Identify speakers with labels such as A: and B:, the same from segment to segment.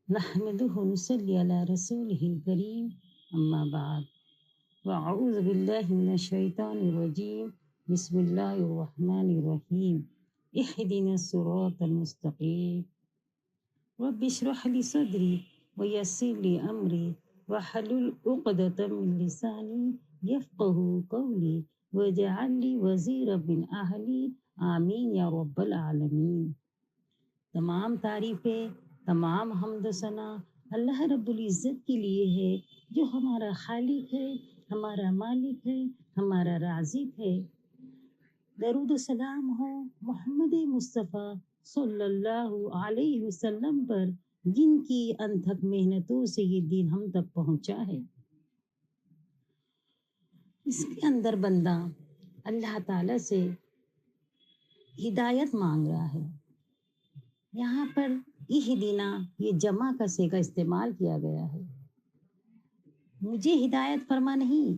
A: نحمده ونصلي على رسوله الكريم أما بعد وأعوذ بالله من الشيطان الرجيم بسم الله الرحمن الرحيم اهدنا الصراط المستقيم رب اشرح لي صدري ويسر لي أمري واحلل عقدة من لساني يفقه قولي واجعل لي وزيرا من أهلي آمين یا رب العالمین۔ تمام تعریفیں، تمام حمد و ثنا اللہ رب العزت کے لیے ہے، جو ہمارا خالق ہے، ہمارا مالک ہے، ہمارا رازق ہے۔ درود و سلام ہو محمد مصطفیٰ صلی اللہ علیہ وسلم پر، جن کی انتھک محنتوں سے یہ دین ہم تک پہنچا ہے۔ اس کے اندر بندہ اللہ تعالیٰ سے ہدایت مانگ رہا ہے۔ یہاں پر اہدنا یہ جمع کا صیغہ استعمال کیا گیا ہے۔ مجھے ہدایت فرما نہیں،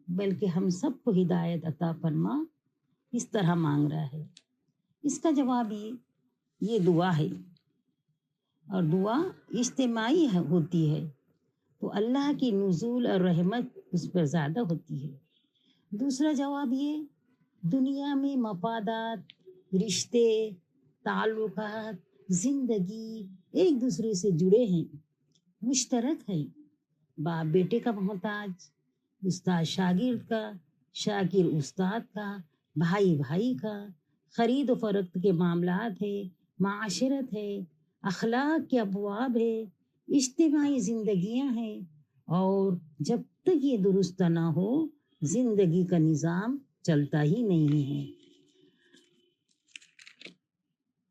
A: بلکہ ہم سب کو ہدایت عطا فرما، اس طرح مانگ رہا ہے۔ اس کا جواب یہ دعا ہے، اور دعا اجتماعی ہوتی ہے تو اللہ کی نزول اور رحمت اس پر زیادہ ہوتی ہے۔ دوسرا جواب یہ، دنیا میں مفادات، رشتے، تعلقات، زندگی ایک دوسرے سے جڑے ہیں، مشترک ہیں۔ باپ بیٹے کا محتاج، استاد شاگرد کا، شاگرد استاد کا، بھائی بھائی کا، خرید و فروخت کے معاملات ہے، معاشرت ہے، اخلاق کے ابواب ہے، اجتماعی زندگیاں ہیں، اور جب تک یہ درست نہ ہو زندگی کا نظام چلتا ہی نہیں ہے۔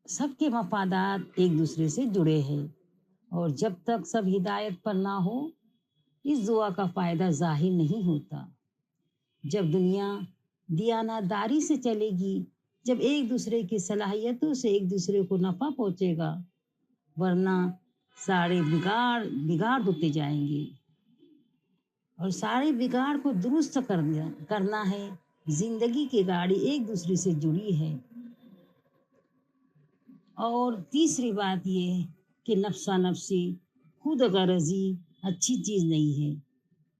A: سب کے مفادات ایک دوسرے سے جڑے ہیں، اور جب تک سب ہدایت پر نہ ہو اس دعا کا فائدہ ظاہر نہیں ہوتا۔ جب دنیا دیانتداری سے چلے گی، جب ایک دوسرے کی صلاحیتوں سے ایک دوسرے کو نفع پہنچے گا، ورنہ سارے بگاڑ ہوتے جائیں گے، اور سارے بگاڑ کو درست کرنا ہے۔ زندگی کی گاڑی ایک دوسرے سے جڑی ہے۔ اور تیسری بات یہ کہ نفسا نفسی، خود غرضی اچھی چیز نہیں ہے۔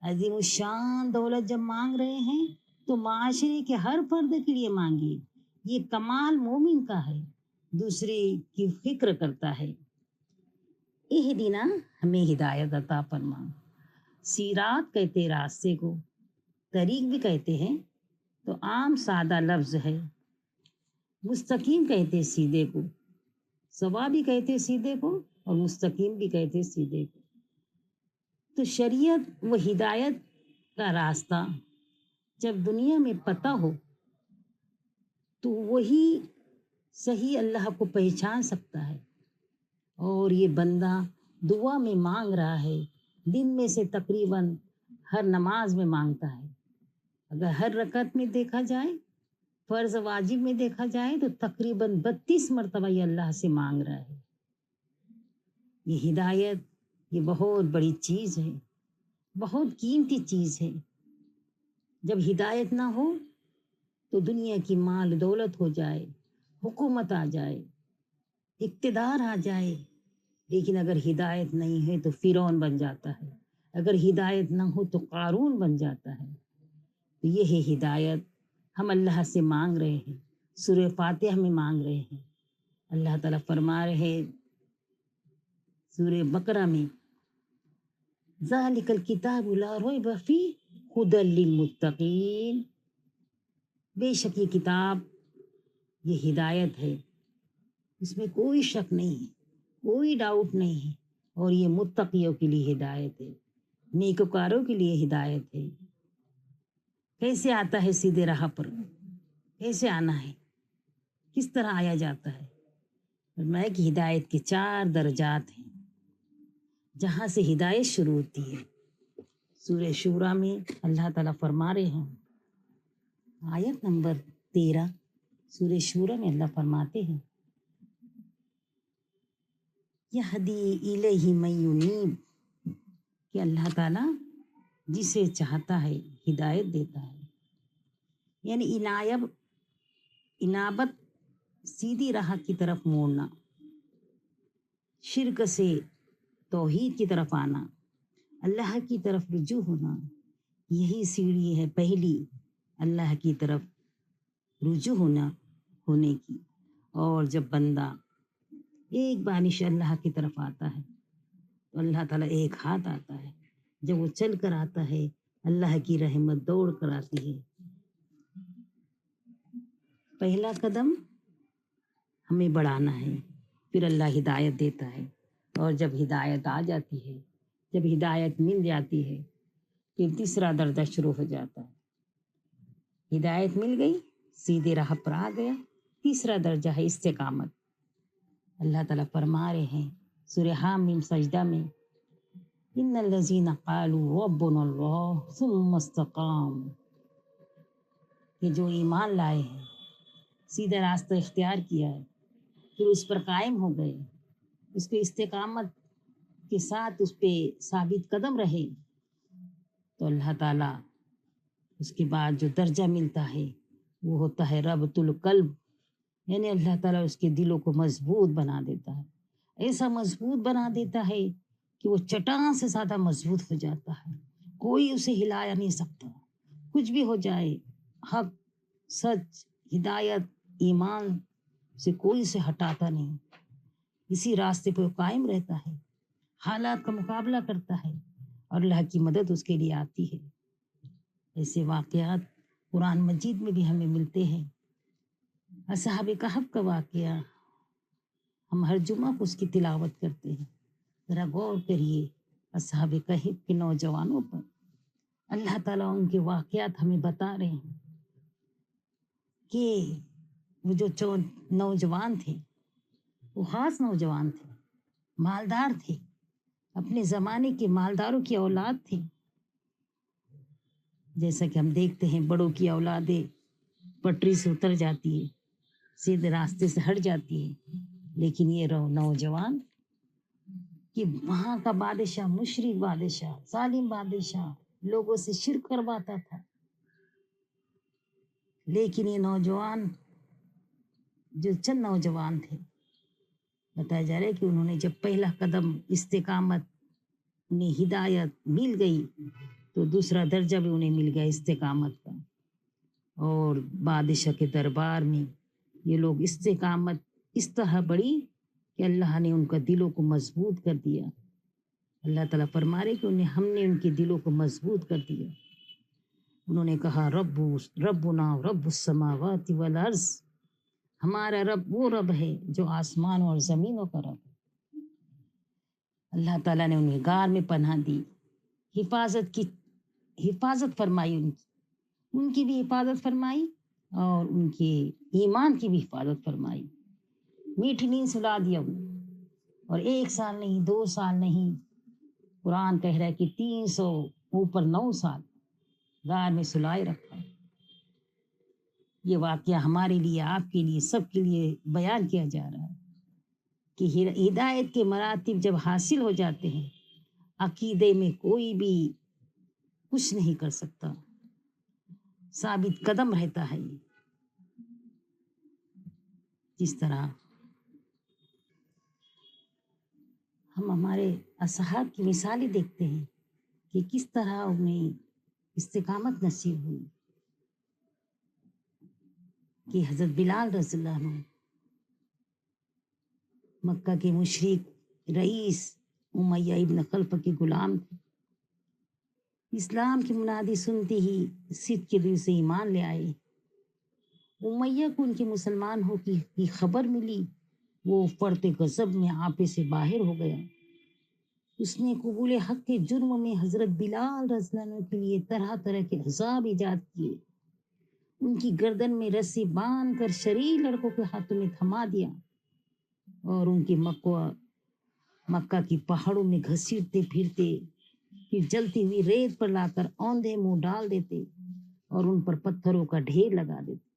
A: عظیم الشان دولت جب مانگ رہے ہیں تو معاشرے کے ہر فرد کے لیے مانگے، یہ کمال مومن کا ہے، دوسرے کی فکر کرتا ہے۔ اہدنا ہمیں ہدایت عطا فرما۔ سیرات کہتے راستے کو، طریق بھی کہتے ہیں تو عام سادہ لفظ ہے۔ مستقیم کہتے سیدھے کو، صواب بھی کہتے سیدھے کو، اور مستقیم بھی کہتے سیدھے کو۔ تو شریعت و ہدایت کا راستہ جب دنیا میں پتہ ہو تو وہی صحیح اللہ کو پہچان سکتا ہے۔ اور یہ بندہ دعا میں مانگ رہا ہے، دن میں سے تقریباً ہر نماز میں مانگتا ہے۔ اگر ہر رکعت میں دیکھا جائے، فرض واجب میں دیکھا جائے، تو تقریباً 32 مرتبہ یہ اللہ سے مانگ رہا ہے۔ یہ ہدایت یہ بہت بڑی چیز ہے، بہت قیمتی چیز ہے۔ جب ہدایت نہ ہو تو دنیا کی مال دولت ہو جائے، حکومت آ جائے، اقتدار آ جائے، لیکن اگر ہدایت نہیں ہے تو فرعون بن جاتا ہے، اگر ہدایت نہ ہو تو قارون بن جاتا ہے۔ تو یہ ہے ہدایت، ہم اللہ سے مانگ رہے ہیں، سورہ فاتحہ میں مانگ رہے ہیں۔ اللہ تعالیٰ فرما رہے سورہ بقرہ میں، ذالک الکتاب لا ریب فیہ ھدی للمتقین، بے شک یہ کتاب یہ ہدایت ہے، اس میں کوئی شک نہیں ہے، کوئی ڈاؤٹ نہیں ہے، اور یہ متقیوں کے لیے ہدایت ہے، نیکوکاروں کے لیے ہدایت ہے۔ کیسے آتا ہے سیدھے راہ پر، کیسے آنا ہے، کس طرح آیا جاتا ہے؟ فرمایا کہ ہدایت کے 4 درجات ہیں، جہاں سے ہدایت شروع ہوتی ہے۔ سورہ شورا میں اللہ تعالیٰ فرما رہے ہیں، آیت نمبر 13 سورہ شورا میں اللہ فرماتے ہیں، یہدی الیہ من ینیب، کہ اللہ تعالیٰ جسے چاہتا ہے ہدایت دیتا ہے۔ یعنی انابت سیدھی راہ کی طرف موڑنا، شرک سے توحید کی طرف آنا، اللہ کی طرف رجوع ہونا، یہی سیڑھی ہے پہلی اللہ کی طرف رجوع ہونے کی۔ اور جب بندہ ایک بانش اللہ کی طرف آتا ہے تو اللہ تعالیٰ ایک ہاتھ آتا ہے، جب وہ چل کر آتا ہے اللہ کی رحمت دوڑ کر آتی ہے۔ پہلا قدم ہمیں بڑھانا ہے، پھر اللہ ہدایت دیتا ہے، اور جب ہدایت آ جاتی ہے، جب ہدایت مل جاتی ہے، پھر تیسرا درجہ شروع ہو جاتا ہے۔ ہدایت مل گئی، سیدھے راہ پر آ گیا، تیسرا درجہ ہے استقامت۔ اللہ تعالیٰ فرما رہے ہیں سورہ حامیم سجدہ میں، ان الذین قالوا ربنا اللہ ثم استقاموا، کہ جو ایمان لائے ہیں، سیدھا راستہ اختیار کیا ہے، پھر اس پر قائم ہو گئے، اس پہ استقامت کے ساتھ اس پہ ثابت قدم رہے، تو اللہ تعالیٰ اس کے بعد جو درجہ ملتا ہے وہ ہوتا ہے ربط القلب، یعنی اللہ تعالیٰ اس کے دلوں کو مضبوط بنا دیتا ہے، ایسا مضبوط بنا دیتا ہے کہ وہ چٹان سے زیادہ مضبوط ہو جاتا ہے، کوئی اسے ہلایا نہیں سکتا، کچھ بھی ہو جائے، حق، سچ، ہدایت، ایمان سے کوئی اسے ہٹاتا نہیں، اسی راستے پہ وہ قائم رہتا ہے، حالات کا مقابلہ کرتا ہے، اور اللہ کی مدد اس کے لیے آتی ہے۔ ایسے واقعات قرآن مجید میں بھی ہمیں ملتے ہیں۔ اصحاب کہف کا واقعہ ہم ہر جمعہ کو اس کی تلاوت کرتے ہیں، ذرا غور کریے اصحاب کہف کے نوجوانوں پر، اللہ تعالیٰ ان کے واقعات ہمیں بتا رہے ہیں کہ وہ جو نوجوان تھے وہ خاص نوجوان تھے، مالدار تھے، اپنے زمانے کے مالداروں کی اولاد تھے۔ جیسا کہ ہم دیکھتے ہیں بڑوں کی اولادیں پٹری سے اتر جاتی ہے، سیدھے راستے سے ہٹ جاتی ہے، لیکن یہ نوجوان کہ وہاں کا بادشاہ، مشرک بادشاہ، ظالم بادشاہ، لوگوں سے شرک کرواتا تھا، لیکن یہ نوجوان جو چند نوجوان تھے، بتایا جا رہا ہے کہ انہوں نے جب پہلا قدم استقامت، انہیں ہدایت مل گئی، تو دوسرا درجہ بھی انہیں مل گیا استقامت کا، اور بادشاہ کے دربار میں یہ لوگ استقامت اس طرح بڑھی کہ اللہ نے ان کا دلوں کو مضبوط کر دیا۔ اللہ تعالیٰ فرما رہے کہ ہم نے ان کے دلوں کو مضبوط کر دیا۔ انہوں نے کہا ربنا رب السماوات والارض، ہمارا رب وہ رب ہے جو آسمان اور زمینوں کا رب ہے۔ اللہ تعالیٰ نے انہیں غار میں پناہ دی، حفاظت فرمائی، ان کی بھی حفاظت فرمائی، اور ان کے ایمان کی بھی حفاظت فرمائی، میٹھی نیند سلا دیا انہیں، اور 1 سال نہیں، 2 سال نہیں، قرآن کہہ رہا ہے کہ 300 اوپر 9 سال غار میں سلائے رکھا۔ یہ واقعہ ہمارے لیے، آپ کے لیے، سب کے لیے بیان کیا جا رہا ہے کہ ہدایت کے مراتب جب حاصل ہو جاتے ہیں، عقیدے میں کوئی بھی کچھ نہیں کر سکتا، ثابت قدم رہتا ہے۔ جس طرح ہم ہمارے اصحاب کی مثالیں دیکھتے ہیں کہ کس طرح انہیں استقامت نصیب ہوئی، کہ حضرت بلال رضی اللہ عنہ مکہ کے مشرک رئیس امیہ ابن خلف کے غلام تھے، اسلام کی منادی سنتے ہی صدق کے دل سے ایمان لے آئے۔ امیہ کو ان کے مسلمان ہو کی خبر ملی، وہ فرط غضب میں آپے سے باہر ہو گیا، اس نے قبول حق کے جرم میں حضرت بلال رضی اللہ عنہ کے لیے طرح طرح کے عذاب ایجاد کیے، ان کی گردن میں رسی باندھ کر شریر لڑکوں کے ہاتھوں میں تھما دیا، اور ان کے مکہ کی پہاڑوں میں گھسیٹتے پھرتے، پھر جلتی ہوئی ریت پر لا کر اوندھے منہ ڈال دیتے اور ان پر پتھروں کا ڈھیر لگا دیتے۔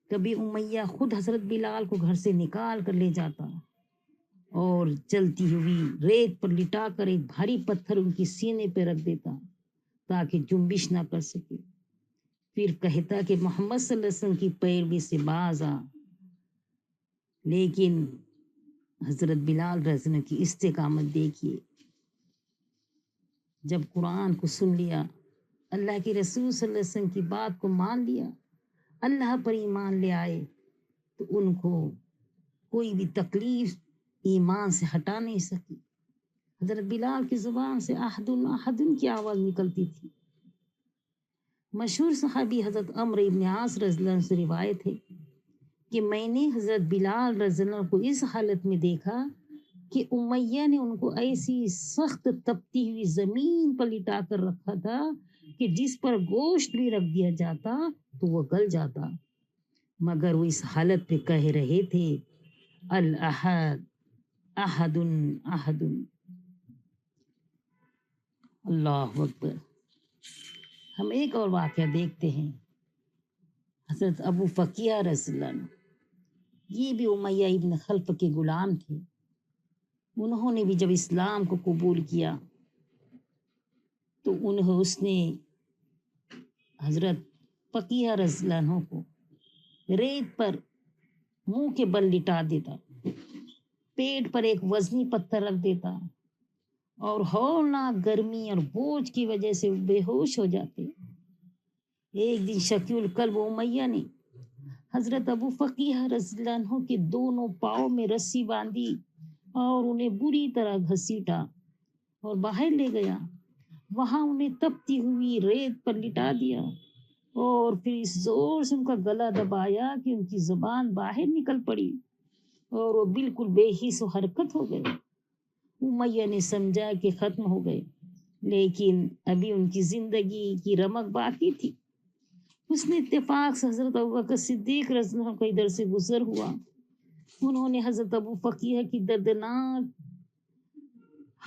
A: کبھی امیہ خود حضرت بلال کو گھر سے نکال کر لے جاتا اور جلتی ہوئی ریت پر لٹا کر ایک بھاری پتھر ان کی سینے پہ رکھ دیتا تاکہ جنبش نہ کر سکے، پھر کہتا کہ محمد صلی اللہ علیہ وسلم کی پیروی سے باز آ، لیکن حضرت بلال رضی اللہ عنہ کی استقامت دیکھیے، جب قرآن کو سن لیا، اللہ کے رسول صلی اللہ علیہ وسلم کی بات کو مان لیا، اللہ پر ایمان لے آئے، تو ان کو کوئی بھی تکلیف ایمان سے ہٹا نہیں سکی۔ حضرت بلال کی زبان سے احدن احدن کی آواز نکلتی تھی۔ مشہور صحابی حضرت عمرو ابن عاص رضی اللہ عنہ سے روایت ہے کہ میں نے حضرت بلال رضی اللہ عنہ کو اس حالت میں دیکھا کہ امیہ نے ان کو ایسی سخت تپتی ہوئی زمین پر لٹا کر رکھا تھا کہ جس پر گوشت بھی رکھ دیا جاتا تو وہ گل جاتا، مگر وہ اس حالت پہ کہہ رہے تھے الاحد احد احد۔ اللہ اکبر۔ ہم ایک اور واقعہ دیکھتے ہیں، حضرت ابو فقیہ رضی اللہ عنہ، یہ بھی امیہ ابن خلف کے غلام تھے۔ انہوں نے بھی جب اسلام کو قبول کیا تو اس نے حضرت فقیہ رضی اللہ عنہ کو ریت پر منہ کے بل لٹا دیتا، پیٹ پر ایک وزنی پتھر رکھ دیتا اور ہولناک گرمی اور بوجھ کی وجہ سے بے ہوش ہو جاتے۔ ایک دن شقی القلب امیہ نے حضرت ابو فقیہ رضی اللہ عنہ کے دونوں پاؤں میں رسی باندھی اور انہیں بری طرح گھسیٹا اور باہر لے گیا۔ وہاں انہیں تپتی ہوئی ریت پر لٹا دیا اور پھر اس زور سے ان کا گلا دبایا کہ ان کی زبان باہر نکل پڑی اور وہ بالکل بے حس و حرکت ہو گئے۔ امیہ نے سمجھا کہ ختم ہو گئے، لیکن ابھی ان کی زندگی کی رمق باقی تھی۔ اس نے اتفاق سے حضرت ابوبکر صدیق رضی اللہ عنہ کا ادھر سے گزر ہوا۔ انہوں نے حضرت ابو فقیہ کی دردناک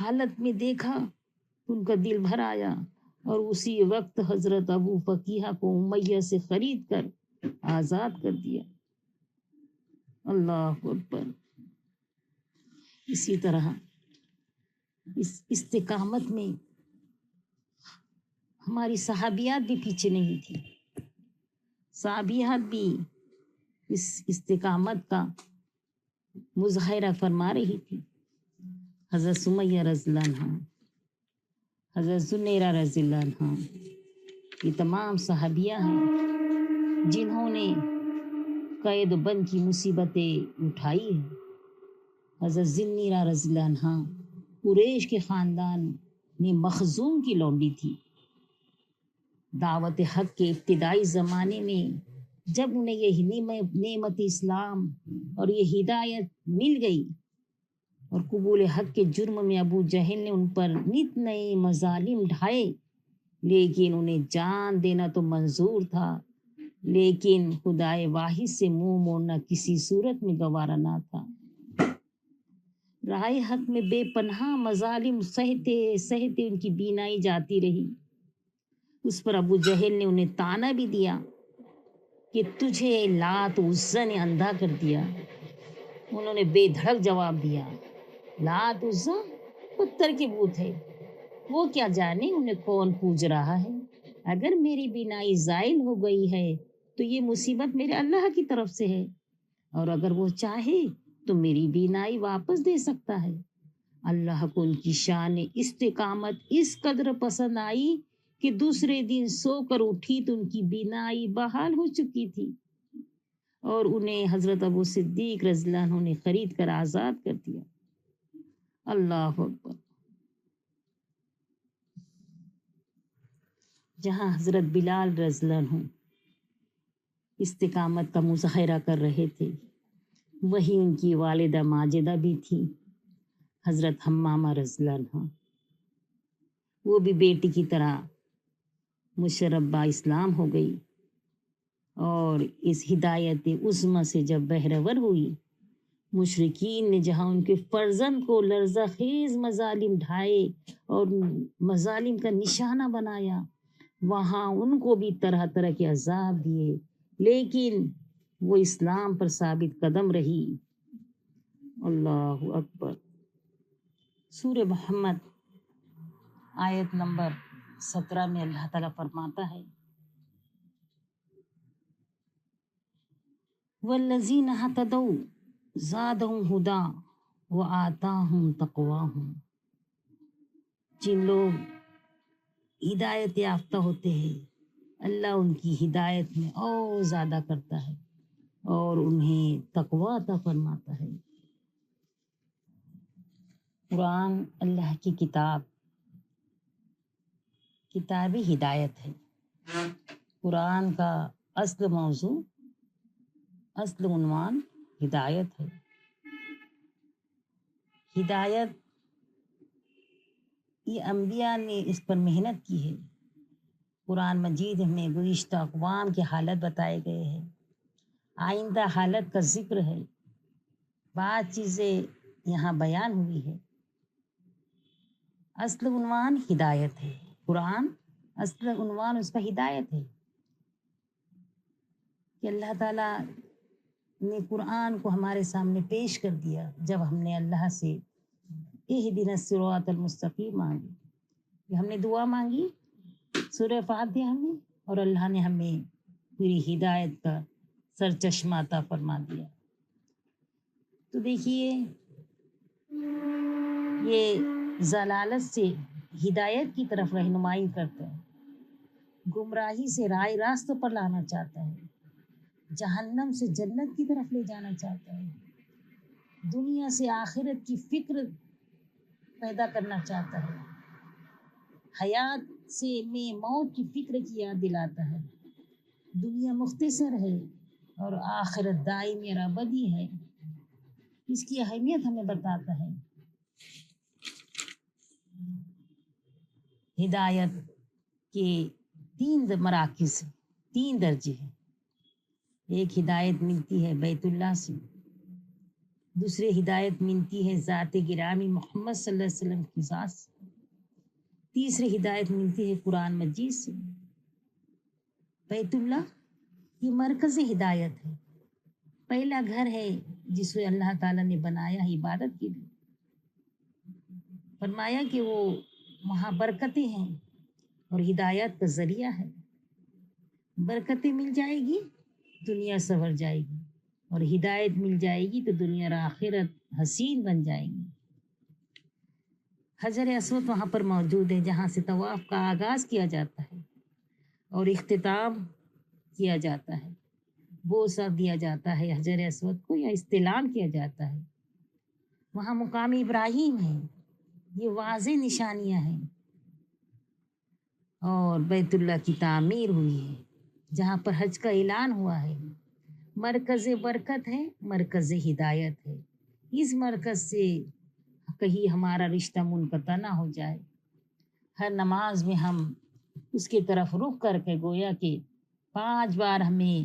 A: حالت میں دیکھا، ان کا دل بھر آیا اور اسی وقت حضرت ابو فقیہ کو امیہ سے خرید کر آزاد کر دیا۔ اللہ اکبر۔ اسی طرح اس استقامت میں ہماری صحابیات بھی پیچھے نہیں تھی، صحابیات بھی اس استقامت کا مظاہرہ فرما رہی تھی۔ حضرت سمیہ رضی اللہ عنہ، حضرت زنیرہ رضی اللہ عنہ، یہ تمام صحابیہ ہیں جنہوں نے قید و بند کی مصیبتیں اٹھائی ہیں۔ حضرت زنیرہ رضی اللہ عنہ قریش کے خاندان میں مخزوم کی لونڈی تھی۔ دعوت حق کے ابتدائی زمانے میں جب انہیں یہ نعمت اسلام اور یہ ہدایت مل گئی اور قبول حق کے جرم میں ابو جہل نے ان پر نت نئے مظالم ڈھائے، لیکن انہیں جان دینا تو منظور تھا، لیکن خدائے واحد سے منہ موڑنا کسی صورت میں گوارا نہ تھا۔ راہ حق میں بے پناہ مظالم سہتے سہتے ان کی بینائی جاتی رہی۔ اس پر ابو جہل نے انہیں طعنہ بھی دیا کہ تجھے لات عزا نے اندھا کر دیا۔ انہوں نے بے دھڑک جواب دیا، لات عزا پتھر کے بت ہے، وہ کیا جانے انہیں کون پوج رہا ہے۔ اگر میری بینائی زائل ہو گئی ہے تو یہ مصیبت میرے اللہ کی طرف سے ہے، اور اگر وہ چاہے تو میری بینائی واپس دے سکتا ہے۔ اللہ کو ان کی شان استقامت اس قدر پسند آئی کہ دوسرے دن سو کر اٹھی تو ان کی بینائی بحال ہو چکی تھی اور انہیں حضرت ابو صدیق رضی اللہ عنہ نے خرید کر آزاد کر دیا۔ اللہ اکبر۔ جہاں حضرت بلال رضی اللہ عنہ استقامت کا مظاہرہ کر رہے تھے، وہی ان کی والدہ ماجدہ بھی تھی، حضرت حمامہ رضی اللہ عنہ۔ وہ بھی بیٹی کی طرح مشربہ اسلام ہو گئی اور اس ہدایت عظمی سے جب بہرور ہوئی، مشرکین نے جہاں ان کے فرزند کو لرزہ خیز مظالم ڈھائے اور مظالم کا نشانہ بنایا، وہاں ان کو بھی طرح طرح کے عذاب دیے، لیکن وہ اسلام پر ثابت قدم رہی۔ اللہ اکبر۔ سورہ محمد آیت نمبر 17 میں اللہ تعالیٰ فرماتا ہے، والذین اہتدوا زادہم ہدی وآتاہم تقواہم، جن لوگ ہدایت یافتہ ہوتے ہیں اللہ ان کی ہدایت میں اور زیادہ کرتا ہے اور انہیں تقوی عطا فرماتا ہے۔ قرآن اللہ کی کتابی ہدایت ہے۔ قرآن کا اصل موضوع، اصل عنوان ہدایت ہے۔ ہدایت یہ انبیاء نے اس پر محنت کی ہے۔ قرآن مجید میں گزشتہ اقوام کی حالت بتائے گئے ہیں، آئندہ حالت کا ذکر ہے، بعض چیزیں یہاں بیان ہوئی ہے۔ اصل عنوان ہدایت ہے۔ قرآن اصل عنوان اس کا ہدایت ہے کہ اللہ تعالیٰ نے قرآن کو ہمارے سامنے پیش کر دیا جب ہم نے اللہ سے اہدنا الصراط المستقیم مانگی، کہ ہم نے دعا مانگی سورہ فاتحہ میں، اور اللہ نے ہمیں پوری ہدایت کا سرچشمہ عطا فرما دیا۔ تو دیکھیے، یہ ضلالت سے ہدایت کی طرف رہنمائی کرتا ہے، گمراہی سے رائے راست پر لانا چاہتا ہے، جہنم سے جنت کی طرف لے جانا چاہتا ہے، دنیا سے آخرت کی فکر پیدا کرنا چاہتا ہے، حیات سے میں موت کی فکر کی یاد دلاتا ہے، دنیا مختصر ہے اور آخرت دائمی اور ابدی ہے، اس کی اہمیت ہمیں بتاتا ہے۔ ہدایت کے 3 مراکز، 3 درجے ہیں۔ ایک ہدایت ملتی ہے بیت اللہ سے، دوسری ہدایت ملتی ہے ذات گرامی محمد صلی اللہ علیہ وسلم کی ذات سے، تیسری ہدایت ملتی ہے قرآن مجید سے۔ بیت اللہ یہ مرکز ہدایت ہے، پہلا گھر ہے جس کو اللہ تعالیٰ نے بنایا عبادت کے لیے، فرمایا کہ وہ وہاں برکتیں ہیں اور ہدایت کا ذریعہ ہے، برکتیں مل جائے گی دنیا سنور جائے گی، اور ہدایت مل جائے گی تو دنیا اور آخرت حسین بن جائیں گی۔ حجر اسود وہاں پر موجود ہے جہاں سے طواف کا آغاز کیا جاتا ہے اور اختتام کیا جاتا ہے، بوسہ دیا جاتا ہے حجر اسود کو یا استلام کیا جاتا ہے۔ وہاں مقام ابراہیم ہے، یہ واضح نشانیاں ہیں، اور بیت اللہ کی تعمیر ہوئی ہے جہاں پر حج کا اعلان ہوا ہے۔ مرکز برکت ہے، مرکز ہدایت ہے، اس مرکز سے کہیں ہمارا رشتہ منقطع نہ ہو جائے۔ ہر نماز میں ہم اس کی طرف رخ کر کے گویا کہ 5 بار ہمیں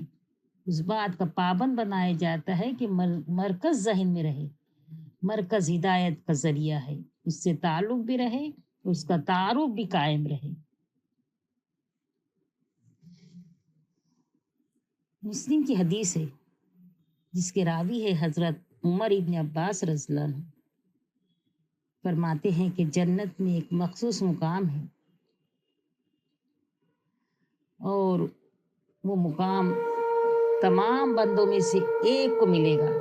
A: اس بات کا پابند بنایا جاتا ہے کہ مرکز ذہن میں رہے، مرکز ہدایت کا ذریعہ ہے، اس سے تعلق بھی رہے، اس کا تعارف بھی قائم رہے۔ مسلم کی حدیث ہے جس کے راوی ہے حضرت عمر ابن عباس رضی اللہ عنہ، فرماتے ہیں کہ جنت میں ایک مخصوص مقام ہے اور وہ مقام تمام بندوں میں سے ایک کو ملے گا،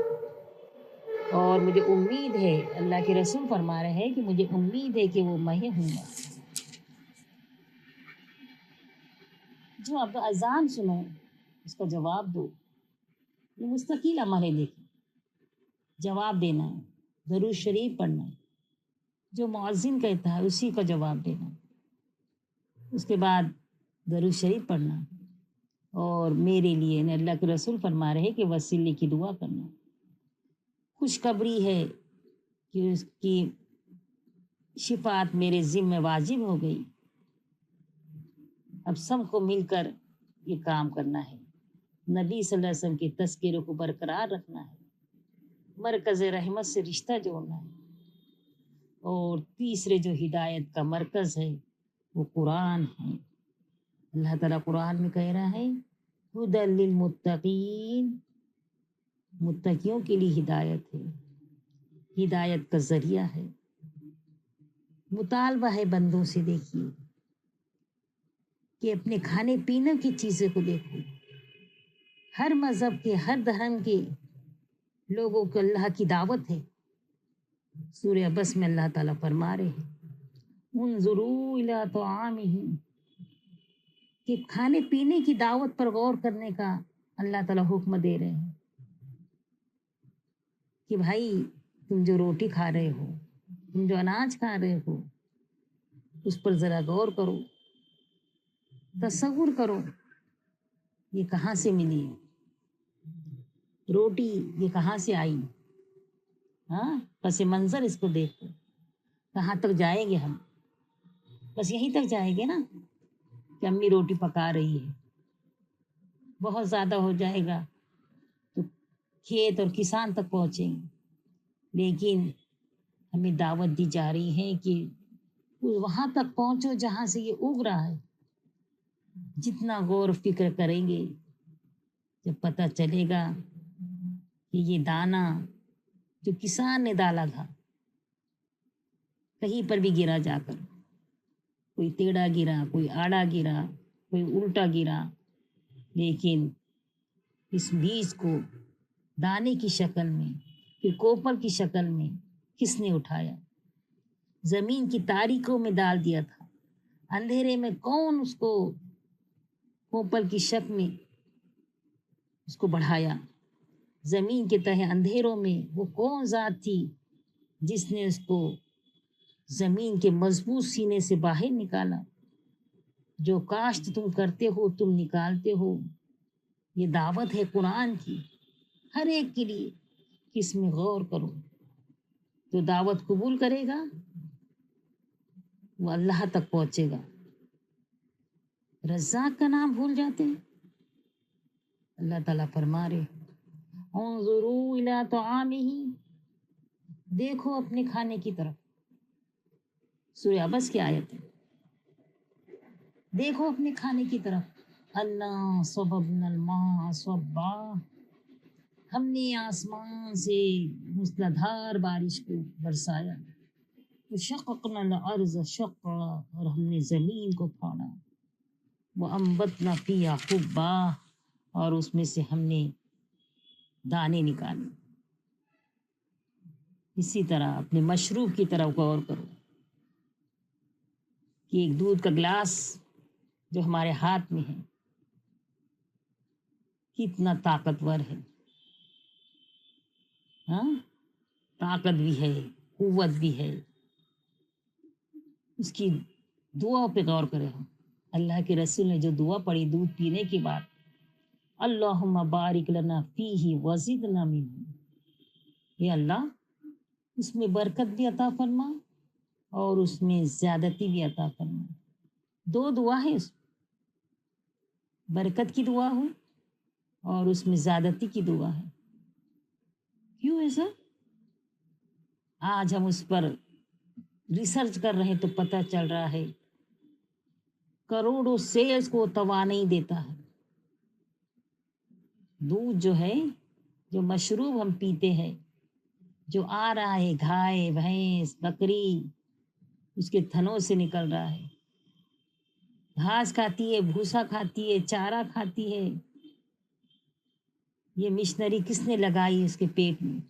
A: اور مجھے امید ہے، اللہ کے رسول فرما رہے ہیں کہ مجھے امید ہے کہ وہ میں ہوں گا۔ جو اب اذان سنو اس کا جواب دو، یہ مستقل عمل ہے، دیکھیں جواب دینا ہے، درود شریف پڑھنا ہے، جو مؤذن کہتا ہے اسی کا جواب دینا ہے، اس کے بعد درود شریف پڑھنا ہے، اور میرے لیے اللہ کے رسول فرما رہے کہ وسیلے کی دعا کرنا۔ خوشخبری ہے کہ اس کی شفاعت میرے ذمہ واجب ہو گئی، اب سب کو مل کر یہ کام کرنا ہے، نبی صلی اللہ علیہ وسلم کے تذکرے کو برقرار رکھنا ہے، مرکز رحمت سے رشتہ جوڑنا ہے، اور تیسرے جو ہدایت کا مرکز ہے وہ قرآن ہے۔ اللہ تعالیٰ قرآن میں کہہ رہا ہے ہدی للمتقین، متقیوں کے لیے ہدایت ہے، ہدایت کا ذریعہ ہے۔ مطالبہ ہے بندوں سے، دیکھیے کہ اپنے کھانے پینے کی چیزوں کو دیکھو، ہر مذہب کے، ہر دھرم کے لوگوں کو اللہ کی دعوت ہے سورہ عبس میں اللہ تعالیٰ فرما رہے ہیں انظروا الی طعامہ، کہ کھانے پینے کی دعوت پر غور کرنے کا اللہ تعالیٰ حکم دے رہے ہیں کہ بھائی تم جو روٹی کھا رہے ہو، تم جو اناج کھا رہے ہو، اس پر ذرا غور کرو، تصور کرو یہ کہاں سے ملی روٹی، یہ کہاں سے آئی؟ ہاں، پس منظر اس کو دیکھو، کہاں تک جائیں گے ہم؟ بس یہیں تک جائیں گے نا کہ امی روٹی پکا رہی ہے، بہت زیادہ ہو جائے گا تو کھیت اور کسان تک پہنچیں گے، لیکن ہمیں دعوت دی جا رہی ہے کہ وہاں تک پہنچو جہاں سے یہ اگ رہا ہے۔ جتنا غور و فکر کریں گے، جب پتہ چلے گا کہ یہ دانہ جو کسان نے ڈالا تھا کہیں پر بھی گرا جا کر، کوئی ٹیڑھا گرا، کوئی آڑا گرا، کوئی الٹا گرا، لیکن اس بیج کو دانے کی شکل میں، پھر کوپل کی شکل میں کس نے اٹھایا؟ زمین کی تاریکوں میں ڈال دیا تھا، اندھیرے میں کون اس کو کوپل کی شکل میں اس کو بڑھایا؟ زمین کے تہے اندھیروں میں وہ کون ذات تھی جس نے اس کو زمین کے مضبوط سینے سے باہر نکالا؟ جو کاشت تم کرتے ہو، تم نکالتے ہو، یہ دعوت ہے قرآن کی ہر ایک کے لیے کہ اس میں غور کرو۔ جو دعوت قبول کرے گا وہ اللہ تک پہنچے گا۔ رزاق کا نام بھول جاتے ہیں؟ اللہ تعالیٰ فرما رہے انظروا الی طعامہ، دیکھو اپنے کھانے کی طرف۔ سورہ عبس کی آیت ہے، دیکھو اپنے کھانے کی طرف۔ اللہ صببنا الماء صبا، ہم نے آسمان سے موسلادھار بارش کو برسایا۔ وشققنا الارض شقا، اور ہم نے زمین کو پھاڑا۔ وانبتنا فیہا حبا، اور اس میں سے ہم نے دانے نکالے۔ اسی طرح اپنے مشروب کی طرف غور کرو کہ ایک دودھ کا گلاس جو ہمارے ہاتھ میں ہے کتنا طاقتور ہے، ہاں، طاقت بھی ہے، قوت بھی ہے۔ اس کی دعا پہ غور کرے ہم۔ اللہ کے رسول نے جو دعا پڑھی دودھ پینے کے بعد، اللہم بارک لنا فیہ وزدنا منہ، یہ اللہ اس میں برکت بھی عطا فرما اور اس میں زیادتی بھی عطا فرما۔ دو دعا ہے، اس برکت کی دعا ہو اور اس میں زیادتی کی دعا ہے۔ کیوں ایسا؟ آج ہم اس پر ریسرچ کر رہے ہیں تو پتہ چل رہا ہے کروڑوں سیلز کو توانائی دیتا ہے۔ دودھ جو ہے، جو مشروب ہم پیتے ہیں، جو آ رہا ہے گائے بھینس بکری اس کے تھنوں سے نکل رہا ہے، گھاس کھاتی ہے، بھوسا کھاتی ہے، چارہ کھاتی ہے، یہ مشنری کس نے لگائی اس کے پیٹ میں؟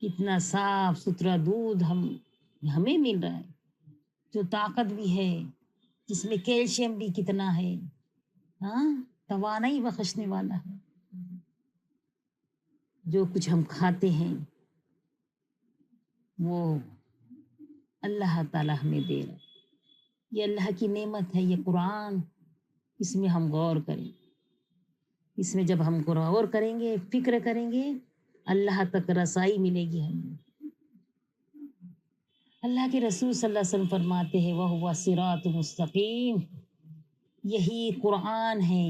A: کتنا صاف ستھرا دودھ ہمیں مل رہا ہے، جو طاقت بھی ہے، جس میں کیلشیم بھی کتنا ہے، ہاں، توانائی بخشنے والا ہے۔ جو کچھ ہم کھاتے ہیں وہ اللہ تعالیٰ ہمیں دے رہا ہے، یہ اللہ کی نعمت ہے، یہ قرآن، اس میں ہم غور کریں۔ اس میں جب ہم غور کریں گے، فکر کریں گے، اللہ تک رسائی ملے گی ہمیں۔ اللہ کے رسول صلی اللہ علیہ وسلم فرماتے ہیں وَهُوَ صِرَاطٌ مستقیم، یہی قرآن ہے،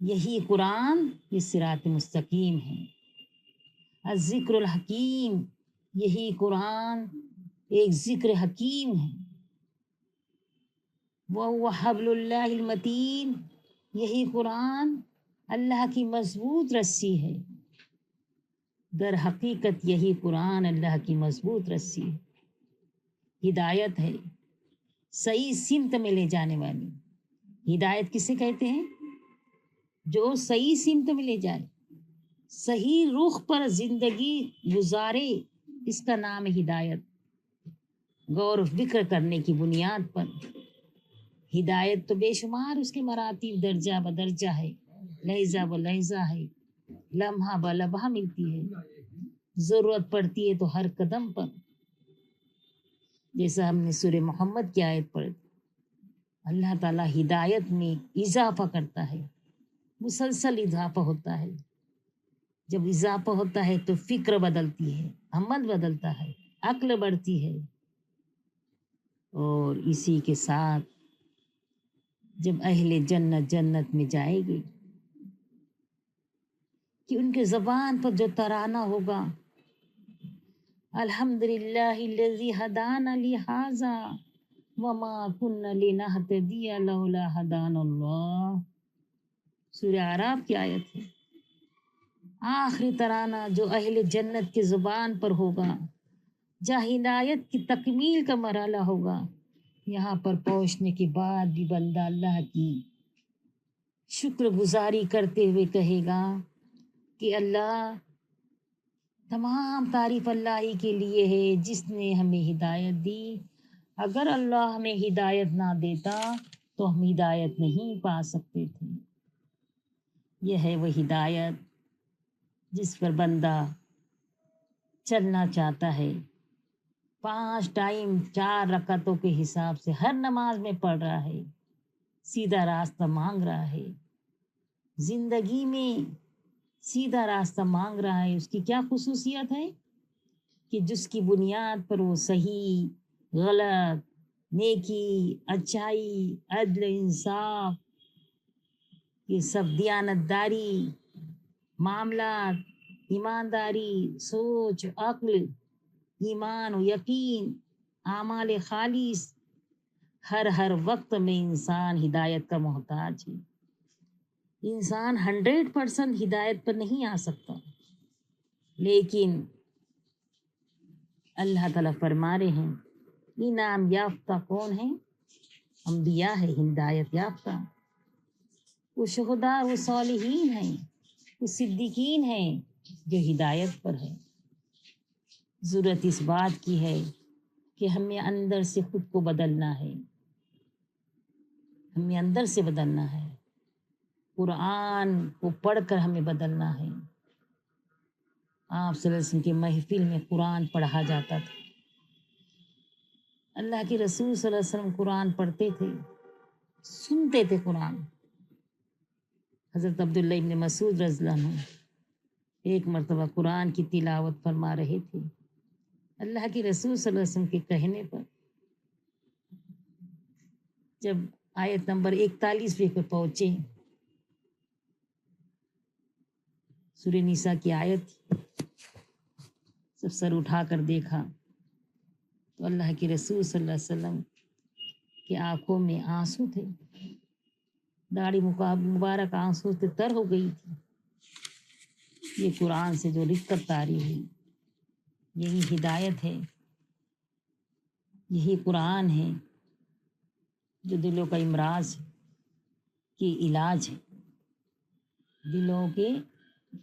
A: یہی قرآن، یہ صراط مستقیم ہے۔ الذکر الحکیم، یہی قرآن ایک ذکر حکیم ہے۔ وَهُوَ حبل اللہ المتین، یہی قرآن اللہ کی مضبوط رسی ہے۔ در حقیقت یہی قرآن اللہ کی مضبوط رسی ہے، ہدایت ہے، صحیح سمت میں لے جانے والی۔ ہدایت کسے کہتے ہیں؟ جو صحیح سمت میں لے جائے، صحیح رخ پر زندگی گزارے، اس کا نام ہے ہدایت۔ غور و فکر کرنے کی بنیاد پر ہدایت تو بے شمار اس کے مراتب درجہ بدرجہ ہے، لہجہ ب لہجہ ہے، لمحہ ب لمحہ ملتی ہے، ضرورت پڑتی ہے تو ہر قدم پر۔ جیسا ہم نے سورہ محمد کی آیت پڑھی، اللہ تعالیٰ ہدایت میں اضافہ کرتا ہے، مسلسل اضافہ ہوتا ہے۔ جب اضافہ ہوتا ہے تو فکر بدلتی ہے، عمل بدلتا ہے، عقل بڑھتی ہے، اور اسی کے ساتھ جب اہل جنت جنت میں جائے گی کہ ان کے زبان پر جو ترانہ ہوگا، الحمدللہ الذی ہدانا لہذا وما كنا لنہتدی لولا ہدانا اللہ، سورہ اعراف کی آیت ہے۔ آخری ترانہ جو اہل جنت کی زبان پر ہوگا، جہاں ہدایت کی تکمیل کا مرحلہ ہوگا، یہاں پر پہنچنے کے بعد بھی بندہ اللہ کی شکر گزاری کرتے ہوئے کہے گا کہ اللہ، تمام تعریف اللہ ہی کے لیے ہے جس نے ہمیں ہدایت دی۔ اگر اللہ ہمیں ہدایت نہ دیتا تو ہم ہدایت نہیں پا سکتے تھے۔ یہ ہے وہ ہدایت جس پر بندہ چلنا چاہتا ہے، 5 ٹائم 4 رکعتوں کے حساب سے ہر نماز میں پڑھ رہا ہے، سیدھا راستہ مانگ رہا ہے، زندگی میں سیدھا راستہ مانگ رہا ہے۔ اس کی کیا خصوصیت ہے کہ جس کی بنیاد پر وہ صحیح، غلط، نیکی، اچھائی، عدل، انصاف، یہ سب دیانتداری، معاملات، ایمانداری، سوچ، عقل، ایمان و یقین، اعمال خالص، ہر وقت میں انسان ہدایت کا محتاج ہے۔ انسان 100% ہدایت پر نہیں آ سکتا، لیکن اللہ تعالیٰ فرما رہے ہیں انعام یافتہ کون ہیں؟ انبیاء ہے ہدایت یافتہ، وہ شہداء، وہ صالحین ہیں، وہ صدیقین ہیں جو ہدایت پر ہے۔ ضرورت اس بات کی ہے کہ ہمیں اندر سے خود کو بدلنا ہے، ہمیں اندر سے بدلنا ہے، قرآن کو پڑھ کر ہمیں بدلنا ہے۔ آپ صلی اللہ علیہ وسلم کی محفل میں قرآن پڑھا جاتا تھا، اللہ کے رسول صلی اللہ علیہ وسلم قرآن پڑھتے تھے، سنتے تھے قرآن۔ حضرت عبداللہ ابن مسعود رضی اللہ عنہ ایک مرتبہ قرآن کی تلاوت فرما رہے تھے، اللہ کے رسول صلی اللہ علیہ وسلم کے کہنے پر جب آیت نمبر 41 پہ پہنچے، سورہ نساء کی آیت، جب سر اٹھا کر دیکھا تو اللہ کے رسول صلی اللہ علیہ وسلم کی آنکھوں میں آنسو تھے، داڑھی مبارک آنسو سے تر ہو گئی تھی۔ یہ قرآن سے جو رقت طاری ہوئی، یہی ہدایت ہے، یہی قرآن ہے جو دلوں کا امراض کی علاج ہے، دلوں کے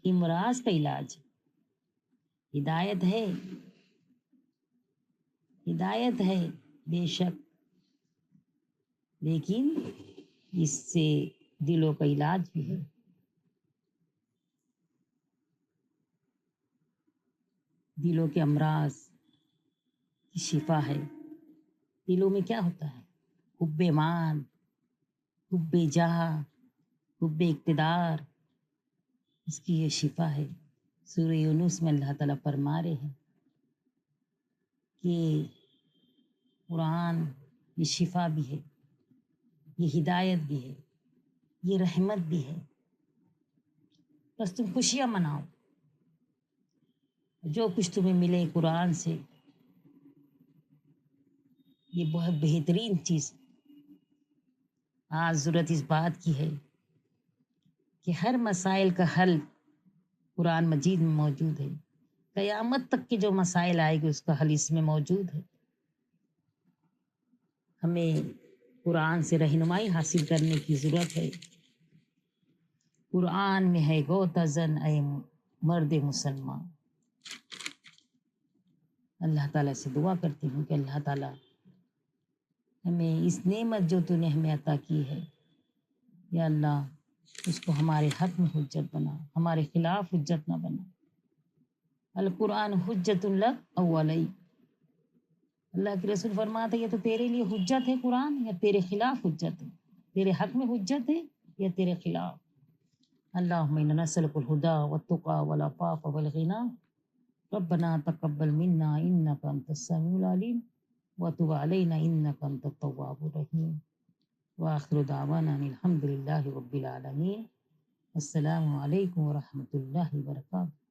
A: امراض کا علاج ہے۔ ہدایت ہے، ہدایت ہے بے شک، لیکن اس سے دلوں کا علاج بھی ہے۔ دلوں کے امراض کی شفا ہے۔ دلوں میں کیا ہوتا ہے؟ حب مال، حب جاہ، حب اقتدار، اس کی یہ شفا ہے۔ سورہ یونس میں اللہ تعالیٰ فرما رہے ہیں کہ قرآن یہ شفا بھی ہے، یہ ہدایت بھی ہے، یہ رحمت بھی ہے، بس تم خوشیاں مناؤ، جو کچھ تمہیں ملے قرآن سے، یہ بہت بہترین چیز ہے۔ آج ضرورت اس بات کی ہے کہ ہر مسائل کا حل قرآن مجید میں موجود ہے، قیامت تک کے جو مسائل آئے گے اس کا حل اس میں موجود ہے۔ ہمیں قرآن سے رہنمائی حاصل کرنے کی ضرورت ہے۔ قرآن میں ہے گوتہ زن اے مرد مسلمان. اللہ تعالیٰ سے دعا کرتی ہوں کہ اللہ تعالیٰ ہمیں اس نعمت جو تو نے ہمیں عطا کی ہے یا اللہ اس کو ہمارے حق میں حجت بنا، ہمارے خلاف حجت نہ بنا. القرآن حجت لک او علیک. اللہ کے رسول فرماتے یہ تو تیرے لیے حجت ہے قرآن یا تیرے خلاف حجت ہے، تیرے حق میں حجت ہے یا تیرے خلاف. اللہم انا نسألک الہدی والتقی والعفاف والغنی. ربنا تقبل منا انک انت السمیع العلیم وتب علینا انک انت التواب الرحیم. وآخر دعوانا ان الحمد للہ رب العالمین. السلام علیکم ورحمۃ اللہ وبرکاتہ.